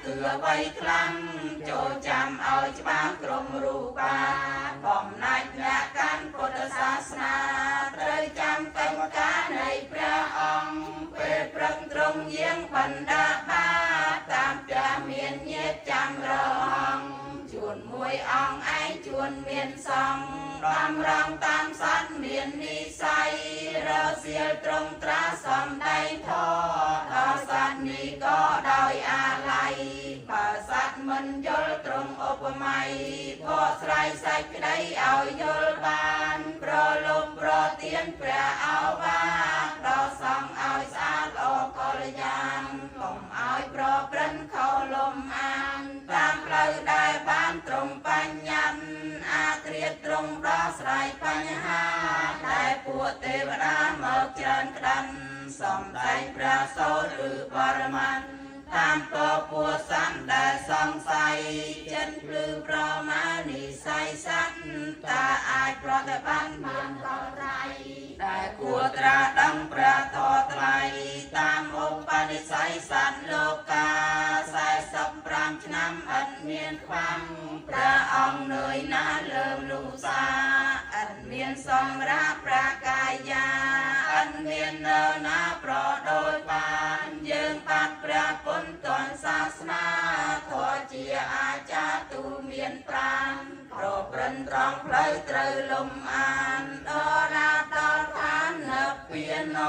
គឺអ្វីខ្លាំងចូលចាំឲ្យច្បាស់ក្រុមរូបាបំណាច់អ្នកកាន់ពុទ្ធសាសនាត្រូវចាំកិច្ចការនៃព្រះអង្គពេលព្រឹកត្រង់យាងបណ្ដាបាតាមផ្ទះមានញាតិចាំរងជួនមួយអង្គឯងជួនមានសង្ឃដំរងតាមសត្វមាននិស័យរសៀលត្រង់ត្រាសំដីធរដល់សត្វនេះក៏ដោយអាល័យបើសត្វមិនយល់ត្រង់ឧបមាបកស្រាយសេចក្តីឲ្យយល់បានប្រលប់ប្រទានព្រះឱវាទដល់សង្ឃឲ្យស្អាតល្អកល្យាណកុំឲ្យប្រព្រឹត្តខុសលំអានតាមផ្លូវដែលបានត្រង់បញ្ញត្តិអាត្រៀតត្រង់ដល់ស្រ័យបញ្ហាដែលពួកទេវតាមកច្រើនក្តាន់សំដែងព្រះសូរឬបរមន្តតាមពពួកសត្វដែលសង្ស័យចិនភ្លឺប្រមានិស័យសត្វតាអាចប្រតិបត្តិបានកលត្រៃដែលគួរត្រាដឹងព្រះធម៌ថ្លៃតាមឧបនិស្ស័យសត្វលោកកា45ឆ្នាំឥតមានខ្វាំងព្រះអង្គនឿយណាស់លើមលូសាឥតមានសម្រាប់ព្រះកាយាឥតមាននរណាប្រដូចបានយើងបាត់ព្រះពុទ្ធទានសាសនាធម៌ជាអាចារ្យទូមានប្រាណប្រព្រឹត្តត្រង់ផ្លូវត្រូវលំអានដល់រាដល់ឋាននិព្វាន